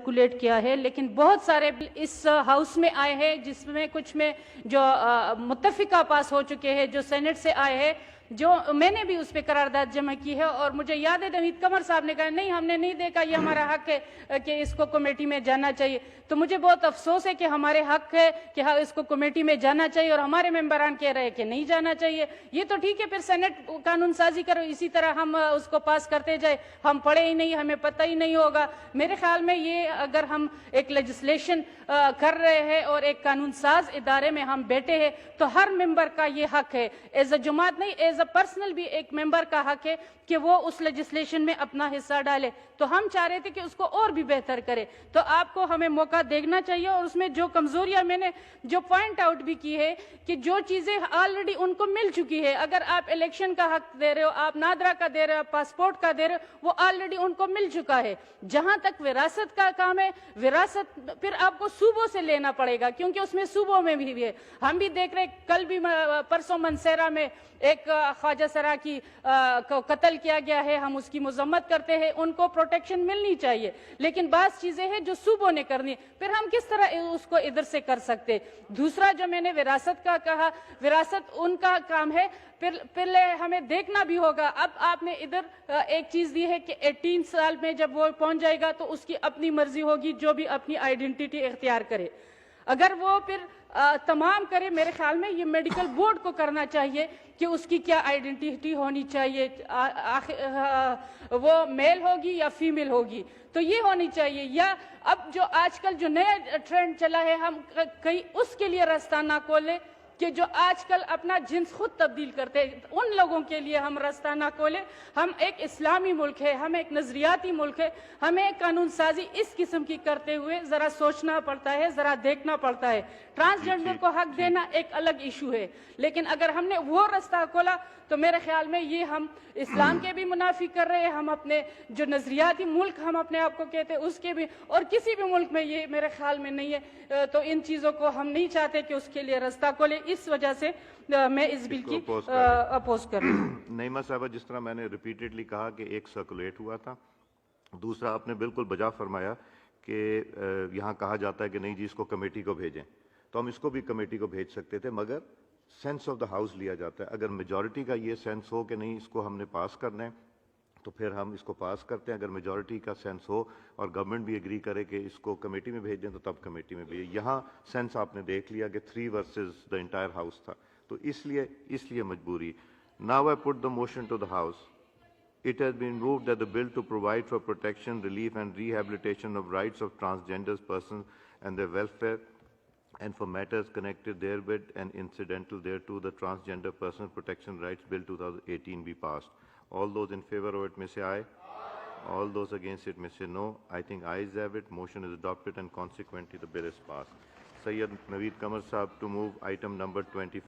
Circulate کیا ہے، لیکن بہت سارے بل اس ہاؤس میں آئے ہیں جس میں کچھ میں جو متفقہ پاس ہو چکے ہیں، جو سینٹ سے آئے ہیں، جو میں نے بھی اس پہ قرارداد جمع کی ہے، اور مجھے یاد ہے نوید قمر صاحب نے کہا نہیں ہم نے نہیں دیکھا، یہ ہمارا حق ہے کہ اس کو کمیٹی میں جانا چاہیے. تو مجھے بہت افسوس ہے کہ ہمارے حق ہے کہ اس کو کمیٹی میں جانا چاہیے اور ہمارے ممبران کہہ رہے ہیں کہ نہیں جانا چاہیے. یہ تو ٹھیک ہے، پھر سینٹ قانون سازی کرو، اسی طرح ہم اس کو پاس کرتے جائے. ہم پڑھے ہی نہیں، ہمیں پتہ ہی نہیں ہوگا. میرے خیال میں یہ اگر ہم ایک لیجسلیشن کر رہے ہیں اور ایک قانون ساز ادارے میں ہم بیٹھے ہیں تو ہر ممبر کا یہ حق ہے، ایز اے جماعت نہیں، ایز اے پرسنل بھی ایک ممبر کا حق ہے کہ وہ اس لیجسلیشن میں اپنا حصہ ڈالے. تو ہم چاہ رہے تھے کہ اس کو اور بھی بہتر کرے. تو آپ کو ہمیں موقع دیکھنا چاہیے، اور اس میں جو کمزوریاں میں نے جو پوائنٹ آؤٹ بھی کی ہے کہ جو چیزیں آلریڈی ان کو مل چکی ہے، اگر آپ الیکشن کا حق دے رہے ہو، آپ نادرا کا دے رہے ہو، پاسپورٹ کا دے رہے ہو، وہ آلریڈی ان کو مل چکا ہے. جہاں تک وراثت کا کام ہے، وراثت پھر آپ کو صوبوں سے لینا پڑے گا، کیونکہ اس میں صوبوں میں بھی ہے. ہم بھی دیکھ رہے کل بھی پرسوں منسیرہ میں ایک خواجہ سرا کی کو قتل کیا گیا ہے، ہم اس کی مذمت کرتے ہیں، ان کو پروٹیکشن ملنی چاہیے. لیکن بعض چیزیں ہیں جو صوبوں نے کرنی، پھر ہم کس طرح اس کو ادھر سے کر سکتے. دوسرا جو میں نے وراثت کا کہا، وراثت ان کا کام ہے، پہلے ہمیں دیکھنا بھی ہوگا. اب آپ نے ادھر ایک چیز دی ہے کہ 18 سال میں جب وہ پہنچ جائے گا تو اس کی اپنی مرضی ہوگی، جو بھی اپنی آئیڈینٹی اختیار کرے. اگر وہ پھر تمام کرے، میرے خیال میں یہ میڈیکل بورڈ کو کرنا چاہیے کہ اس کی کیا آئیڈینٹی ہونی چاہیے، وہ میل ہوگی یا فیمیل ہوگی، تو یہ ہونی چاہیے. یا اب جو آج کل جو نیا ٹرینڈ چلا ہے، ہم کہیں اس کے لیے راستہ نہ کھولیں کہ جو آج کل اپنا جنس خود تبدیل کرتے ہیں، ان لوگوں کے لیے ہم راستہ نہ کھولیں. ہم ایک اسلامی ملک ہے، ہم ایک نظریاتی ملک ہے، ہمیں قانون سازی اس قسم کی کرتے ہوئے ذرا سوچنا پڑتا ہے، ذرا دیکھنا پڑتا ہے. ٹرانسجنڈر کو حق دینا ایک الگ ایشو ہے، لیکن اگر ہم نے وہ راستہ کھولا تو میرے خیال میں یہ ہم اسلام کے بھی منافی کر رہے ہیں، ہم اپنے جو نظریاتی ملک ہم اپنے آپ کو کہتے ہیں اس کے بھی، اور کسی بھی ملک میں یہ میرے خیال میں نہیں ہے. تو ان چیزوں کو ہم نہیں چاہتے کہ اس کے لیے راستہ کھولے. اس وجہ سے میں اس بل کی اپوز کر رہی ہوں. نعیمہ صاحبہ، جس طرح میں نے ریپیٹڈلی کہا کہ ایک سرکولیٹ ہوا تھا، دوسرا آپ نے بالکل بجا فرمایا کہ یہاں کہا جاتا ہے کہ نہیں جی اس کو کمیٹی کو بھیجیں، تو ہم اس کو بھی کمیٹی کو بھیج سکتے تھے، مگر سینس آف دا ہاؤس لیا جاتا ہے. اگر میجورٹی کا یہ سینس ہو کہ نہیں اس کو ہم نے پاس کرنا ہے تو پھر ہم اس کو پاس کرتے ہیں. اگر میجورٹی کا سینس ہو اور گورنمنٹ بھی ایگری کرے کہ اس کو کمیٹی میں بھیج دیں تو تب کمیٹی میں بھیجیں. یہاں سینس آپ نے دیکھ لیا کہ 3 ورسز دا انٹائر ہاؤس تھا، تو اس لیے مجبوری. Now I put the motion to the house. It has been moved that the bill to provide for protection, relief and rehabilitation of rights of transgender persons and their welfare and for matters connected therewith and incidental thereto, the Transgender Person Protection Rights Bill 2018 be passed. All those in favor of it may say aye. All those against it may say no. I think ayes have it. Motion is adopted and consequently the bill is passed. Sayyid Naveed Qamar Sahab to move item number 24.